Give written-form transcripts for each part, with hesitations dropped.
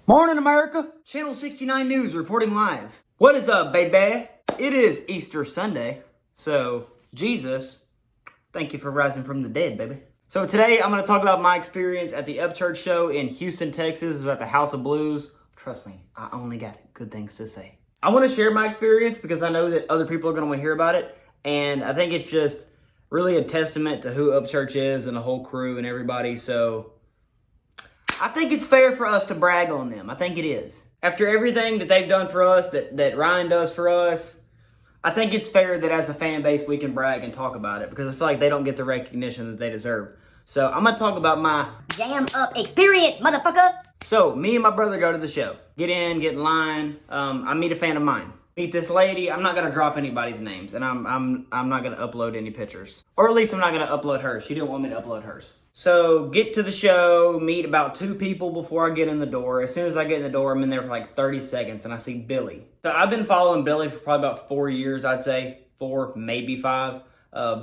Morning, America! Channel 69 News reporting live. What is up, baby? It is Easter Sunday, so Jesus, thank you for rising from the dead, baby. So today I'm going to talk about my experience at the Upchurch show in Houston, Texas. It was at the House of Blues. Trust me, I only got good things to say. I want to share my experience because I know that other people are going to want to hear about it, and I think it's just really a testament to who Upchurch is and the whole crew and everybody, so I think it's fair for us to brag on them. I think it is. After everything that they've done for us, that Ryan does for us, I think it's fair that as a fan base, we can brag and talk about it because I feel like they don't get the recognition that they deserve. So I'm going to talk about my jam up experience, motherfucker. So me and my brother go to the show. Get in, get in line. I meet a fan of mine. Meet this lady. I'm not going to drop anybody's names, and I'm not going to upload any pictures. Or at least I'm not going to upload hers. She didn't want me to upload hers. So get to the show, meet about 2 people before I get in the door. As soon as I get in the door, I'm in there for like 30 seconds, and I see Billy. So I've been following Billy for probably about 4 years, I'd say. 4, maybe 5.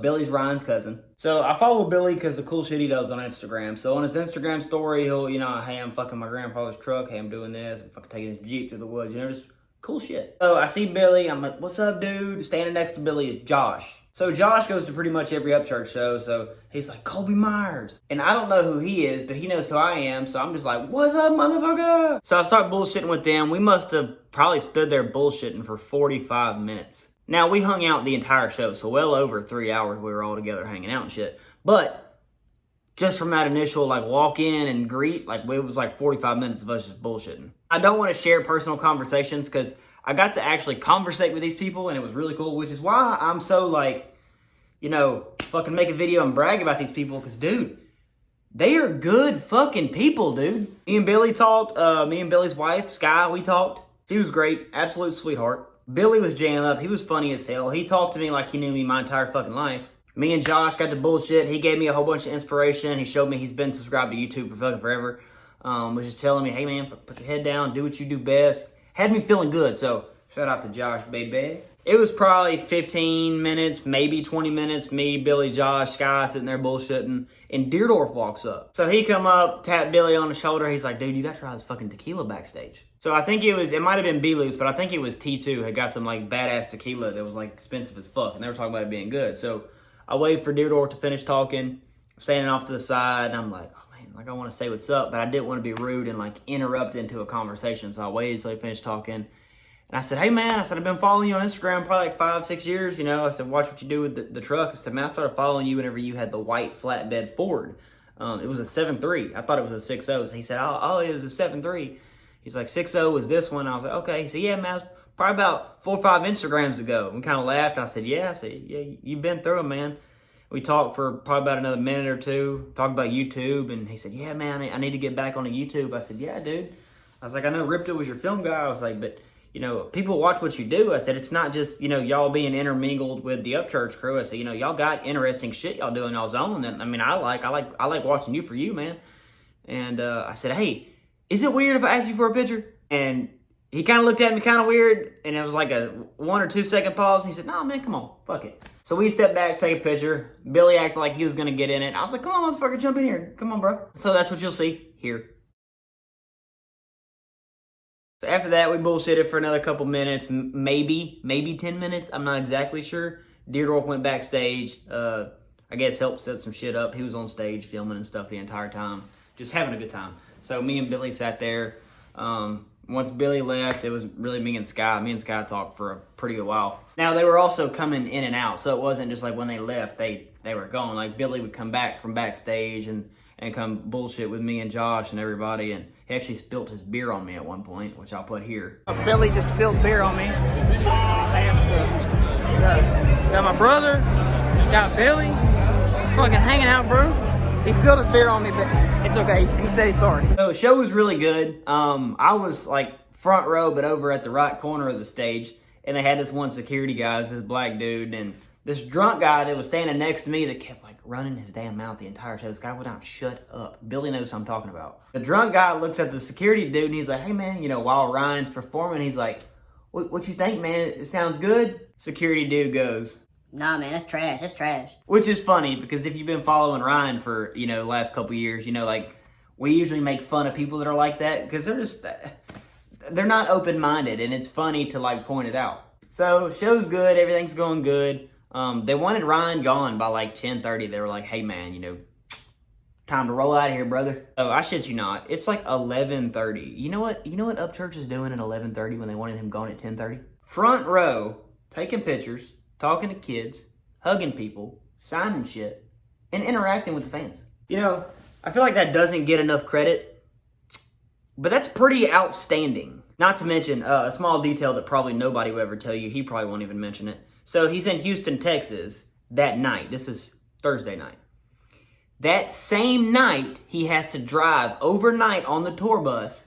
Billy's Ryan's cousin. So I follow Billy because the cool shit he does on Instagram. So on his Instagram story, he'll, hey, I'm fucking my grandfather's truck. Hey, I'm doing this. I'm fucking taking this Jeep to the woods. Just cool shit. So I see Billy. I'm like, what's up, dude? Standing next to Billy is Josh. So Josh goes to pretty much every Upchurch show, so he's like, Colby Myers. And I don't know who he is, but he knows who I am, so I'm just like, what's up, motherfucker? So I start bullshitting with them. We must have probably stood there bullshitting for 45 minutes. Now, we hung out the entire show, so well over 3 hours we were all together hanging out and shit. But just from that initial, walk in and greet, it was 45 minutes of us just bullshitting. I don't want to share personal conversations because I got to actually conversate with these people, and it was really cool, which is why I'm so, fucking make a video and brag about these people, because, dude, they are good fucking people, dude. Me and Billy talked. Me and Billy's wife, Sky, we talked. She was great. Absolute sweetheart. Billy was jamming up. He was funny as hell. He talked to me like he knew me my entire fucking life. Me and Josh got to bullshit. He gave me a whole bunch of inspiration. He showed me he's been subscribed to YouTube for fucking forever. Was just telling me, hey, man, put your head down. Do what you do best. Had me feeling good. So shout out to Josh, baby. It was probably 15 minutes, maybe 20 minutes. Me, Billy, Josh, Sky sitting there bullshitting. And Deerdorf walks up. So he come up, tapped Billy on the shoulder. He's like, dude, you got to try this fucking tequila backstage. So I think it might have been Belo's, but I think it was T2 had got some badass tequila that was expensive as fuck. And they were talking about it being good. So I waited for Deerdorf to finish talking, standing off to the side. And I'm like, oh man, I want to say what's up, but I didn't want to be rude and interrupt into a conversation. So I waited until he finished talking. And I said, hey man, I've been following you on Instagram probably 5-6 years. I said, watch what you do with the truck. I said, man, I started following you whenever you had the white flatbed Ford. It was a 7.3. I thought it was a 6.0. So he said, oh, it was a 7.3. He's like, 6.0 is this one. I was like, okay. He said, yeah, man, it was probably about 4 or 5 Instagrams ago. We kind of laughed. I said, yeah. I said, yeah, you've been through them, man. We talked for probably about another minute or two, talked about YouTube. And he said, yeah, man, I need to get back on the YouTube. I said, yeah, dude. I was like, I know Ripto was your film guy. I was like, but people watch what you do. I said, it's not just, y'all being intermingled with the Upchurch crew. I said, y'all got interesting shit y'all do in y'all's own. And I like watching you for you, man. And I said, hey, is it weird if I ask you for a picture? And he kind of looked at me kind of weird. And it was like a 1 or 2 second pause. He said, no, man, come on, fuck it. So we stepped back, take a picture. Billy acted like he was going to get in it. I was like, come on, motherfucker, jump in here. Come on, bro. So that's what you'll see here. So after that, we bullshitted for another couple minutes, maybe 10 minutes. I'm not exactly sure. Deerdorf went backstage. I guess helped set some shit up. He was on stage filming and stuff the entire time. Just having a good time. So me and Billy sat there. Once Billy left, it was really me and Sky. Me and Sky talked for a pretty good while. Now, they were also coming in and out. So it wasn't just when they left, they were gone. Billy would come back from backstage and come bullshit with me and Josh and everybody. And he actually spilt his beer on me at one point, which I'll put here. Billy just spilled beer on me. Got my brother, got Billy, fucking hanging out, bro. He spilled his beer on me, but it's okay. He said he's sorry. So the show was really good. I was front row, but over at the right corner of the stage. And they had this one security guy, this black dude, and this drunk guy that was standing next to me that kept running his damn mouth the entire show. This guy would not shut up. Billy knows what I'm talking about. The drunk guy looks at the security dude and he's like, hey man, while Ryan's performing, he's like, what you think, man? It sounds good? Security dude goes, Nah, man, that's trash. That's trash. which is funny because if you've been following Ryan for, last couple years, we usually make fun of people that are like that because they're not open-minded, and it's funny to like point it out. So show's good, everything's going good. They wanted Ryan gone by like 10:30. They were like, hey man, you know, time to roll out of here, brother. Oh, I shit you not. It's like 11:30. You know what Upchurch is doing at 11:30 when they wanted him gone at 10:30? Front row, taking pictures, talking to kids, hugging people, signing shit, and interacting with the fans. You know, I feel like that doesn't get enough credit, but that's pretty outstanding. Not to mention a small detail that probably nobody will ever tell you. He probably won't even mention it. So he's in Houston, Texas that night. This is Thursday night. That same night, he has to drive overnight on the tour bus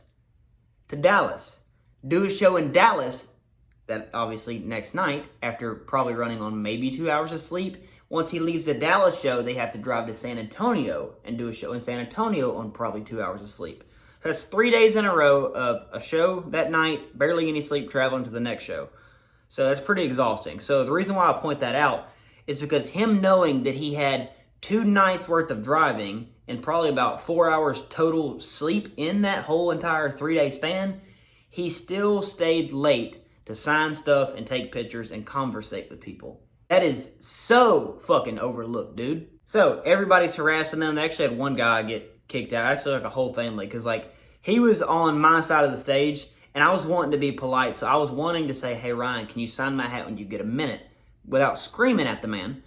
to Dallas, do a show in Dallas, that obviously next night, after probably running on maybe 2 hours of sleep. Once he leaves the Dallas show, they have to drive to San Antonio and do a show in San Antonio on probably 2 hours of sleep. So that's 3 days in a row of a show that night, barely any sleep, traveling to the next show. So that's pretty exhausting. So the reason why I point that out is because him knowing that he had 2 nights worth of driving and probably about 4 hours total sleep in that whole entire 3-day span, he still stayed late to sign stuff and take pictures and conversate with people. That is so fucking overlooked, dude. So everybody's harassing them. They actually had one guy get kicked out, actually like a whole family, because like he was on my side of the stage and I was wanting to be polite. So I was wanting to say, hey Ryan, can you sign my hat when you get a minute, without screaming at the man.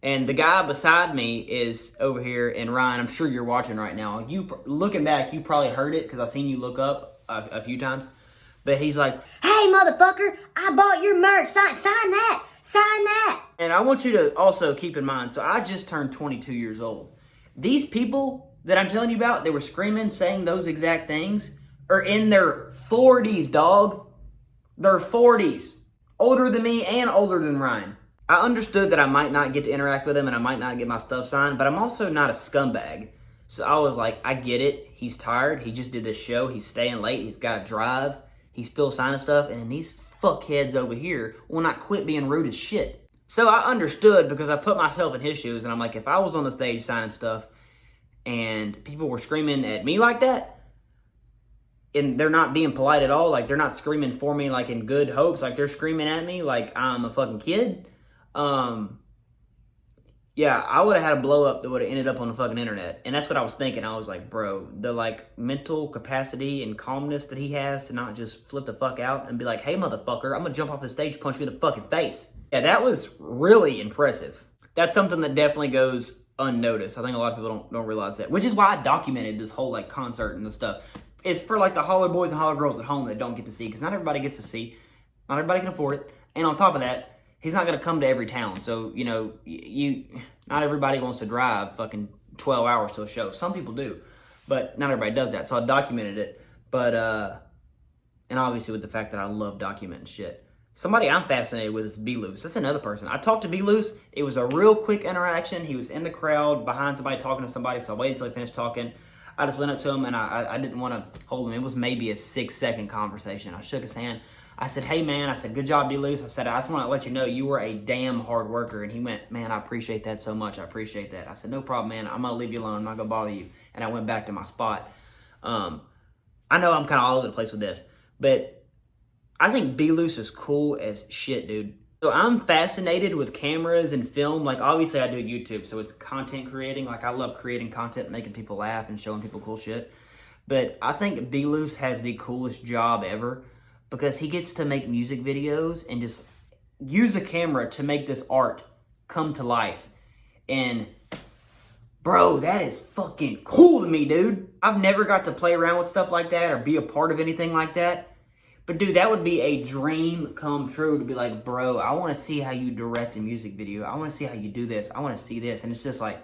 And the guy beside me is over here, and Ryan, I'm sure you're watching right now. You looking back, you probably heard it because I've seen you look up a few times. But he's like, Hey, motherfucker, I bought your merch. Sign that. Sign that. and I want you to also keep in mind, so I just turned 22 years old. These people that I'm telling you about, they were screaming, saying those exact things, are in their 40s, dog. They're 40s. Older than me and older than Ryan. I understood that I might not get to interact with him and I might not get my stuff signed, but I'm also not a scumbag. So I was like, I get it. He's tired. He just did this show. He's staying late. He's got to drive. He's still signing stuff. And these fuckheads over here will not quit being rude as shit. So I understood because I put myself in his shoes and I'm like, if I was on the stage signing stuff and people were screaming at me like that, and they're not being polite at all, like they're not screaming for me like in good hopes, like they're screaming at me like I'm a fucking kid, yeah, I would have had a blow up that would have ended up on the fucking internet. And that's what I was thinking. I was like, bro, the like mental capacity and calmness that he has to not just flip the fuck out and be like, hey motherfucker, I'm gonna jump off the stage, punch you in the fucking face. Yeah, that was really impressive. That's something that definitely goes unnoticed. I think a lot of people don't realize that, which is why I documented this whole like concert and the stuff. It's for like the holler boys and holler girls at home that don't get to see, because not everybody gets to see. Not everybody can afford it. And on top of that, he's not going to come to every town. So, you know, not everybody wants to drive fucking 12 hours to a show. Some people do, but not everybody does that. So I documented it. But, and obviously with the fact that I love documenting shit. Somebody I'm fascinated with is Belo. That's another person. I talked to Belo. It was a real quick interaction. He was in the crowd behind somebody talking to somebody. So I waited until he finished talking. I just went up to him and I didn't want to hold him. It was maybe a 6-second conversation. I shook his hand. I said, hey man, I said, good job, Belo. I said, I just want to let you know you were a damn hard worker. And he went, man, I appreciate that so much. I appreciate that. I said, no problem, man. I'm going to leave you alone. I'm not going to bother you. And I went back to my spot. I know I'm kind of all over the place with this, but I think Belo is cool as shit, dude. So I'm fascinated with cameras and film. Like, obviously I do YouTube, so it's content creating. Like, I love creating content, making people laugh and showing people cool shit. But I think Belo has the coolest job ever because he gets to make music videos and just use a camera to make this art come to life. And, bro, that is fucking cool to me, dude. I've never got to play around with stuff like that or be a part of anything like that. But dude, that would be a dream come true to be like, bro, I want to see how you direct a music video. I want to see how you do this. I want to see this. And it's just like,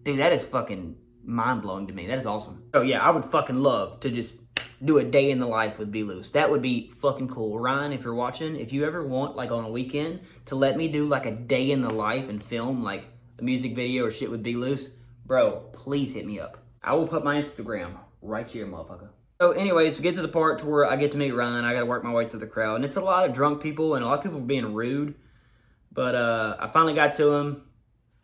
dude, that is fucking mind-blowing to me. That is awesome. So yeah, I would fucking love to just do a day in the life with Belo. That would be fucking cool. Ryan, if you're watching, if you ever want, like on a weekend, to let me do like a day in the life and film like a music video or shit with Belo, bro, please hit me up. I will put my Instagram right here, motherfucker. So anyways, we get to the part to where I get to meet Ryan. I got to work my way through the crowd. And it's a lot of drunk people and a lot of people being rude. But I finally got to him.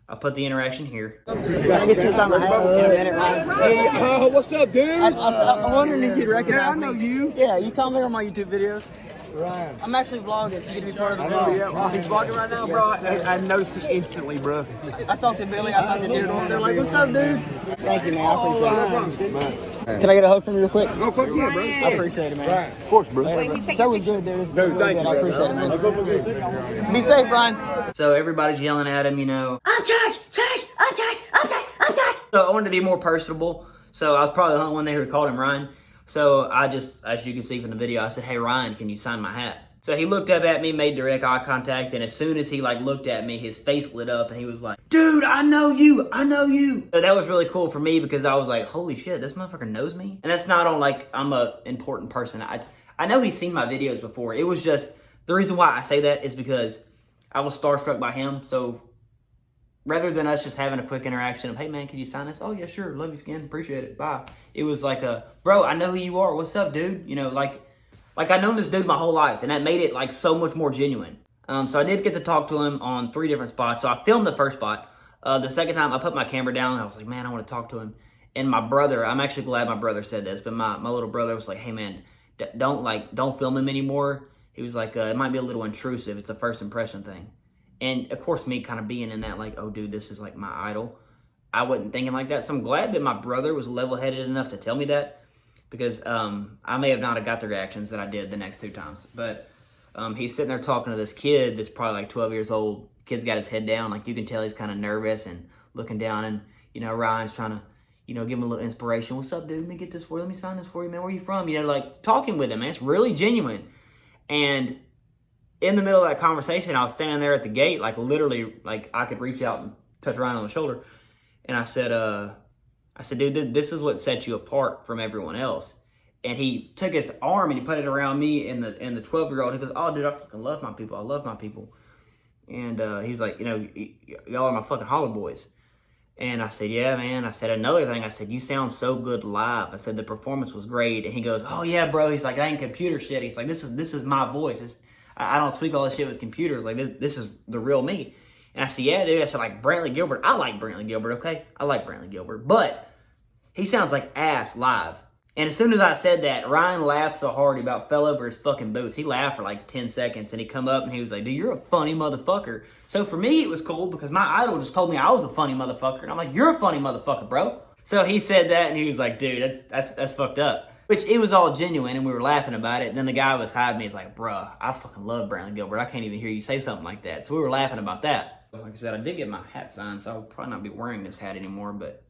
I'll put the interaction here. Can I get you something in a minute, Ryan? Hey, what's up, dude? I'm wondering if you'd recognize Yeah, I know me. you. Yeah, you come there on my YouTube videos. Ryan. I'm actually vlogging, so you get to be part of the Oh, vlog. yeah. Oh, he's vlogging right now, bro. I noticed it instantly, bro. I talked to Billy, I talked to Dude, they're like, what's up, dude? Thank you, man. I appreciate it. Can I get a hug from you real quick? Oh, fuck yeah, bro. I appreciate it, man. Right. Of course, bro. So was good, dude. Dude, thank you, I appreciate it, man. Be safe, Brian. So everybody's yelling at him, you know. Upchurch, church, upchurch, upchurch, upchurch. So I wanted to be more personable. So I was probably the only one there who called him Ryan. So I just, as you can see from the video, I said, hey, Ryan, can you sign my hat? So he looked up at me, made direct eye contact, and as soon as he like looked at me, his face lit up, and he was like, dude, I know you, I know you. So that was really cool for me because I was like, holy shit, this motherfucker knows me. And that's not on like, I'm a important person. I know he's seen my videos before. It was just, the reason why I say that is because I was starstruck by him. So rather than us just having a quick interaction of, hey man, could you sign this? Oh yeah, sure, love you skin, appreciate it, bye. It was like bro, I know who you are, what's up, dude? You know, like I've known this dude my whole life, and that made it like so much more genuine. So I did get to talk to him on 3 different spots. So I filmed the first spot. The second time I put my camera down, I was like, man, I want to talk to him. And my brother, I'm actually glad my brother said this, but my little brother was like, hey man, don't film him anymore. He was like, it might be a little intrusive. It's a first impression thing. And of course, me kind of being in that, like, oh dude, this is like my idol. I wasn't thinking like that. So I'm glad that my brother was level-headed enough to tell me that. Because I may have not have got the reactions that I did the next 2 times. But he's sitting there talking to this kid that's probably like 12 years old. Kid's got his head down. Like, you can tell he's kind of nervous and looking down. And, you know, Ryan's trying to, you know, give him a little inspiration. What's up, dude? Let me get this for you. Let me sign this for you, man. Where you from? You know, like, talking with him, man. It's really genuine. And in the middle of that conversation, I was standing there at the gate. Like, literally, like, I could reach out and touch Ryan on the shoulder. And I said, dude, this is what sets you apart from everyone else. And he took his arm and he put it around me and the 12-year-old. He goes, oh, dude, I fucking love my people. I love my people. And he's like, you know, y'all are my fucking holler boys. And I said, yeah, man. I said, another thing, I said, you sound so good live. I said, the performance was great. And he goes, oh, yeah, bro. He's like, I ain't computer shit. He's like, this is my voice. I don't speak all this shit with computers. Like, this is the real me. And I said, yeah, dude. I said, like, Brantley Gilbert. I like Brantley Gilbert, okay? I like Brantley Gilbert. But he sounds like ass live. And as soon as I said that, Ryan laughed so hard he about fell over his fucking boots. He laughed for like 10 seconds and he come up and he was like, dude, you're a funny motherfucker. So for me, it was cool because my idol just told me I was a funny motherfucker. And I'm like, you're a funny motherfucker, bro. So he said that and he was like, dude, that's fucked up. Which it was all genuine and we were laughing about it. And then the guy beside me is like, bruh, I fucking love Brantley Gilbert. I can't even hear you say something like that. So we were laughing about that. Like I said, I did get my hat signed, so I'll probably not be wearing this hat anymore, but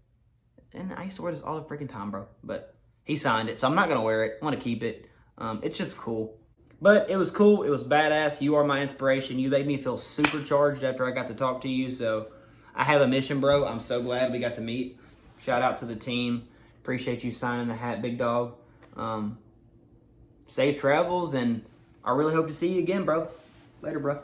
and I used to wear this all the freaking time, bro. But he signed it, so I'm not going to wear it. I want to keep it. It's just cool. But it was cool. It was badass. You are my inspiration. You made me feel supercharged after I got to talk to you. So I have a mission, bro. I'm so glad we got to meet. Shout out to the team. Appreciate you signing the hat, big dog. Safe travels, and I really hope to see you again, bro. Later, bro.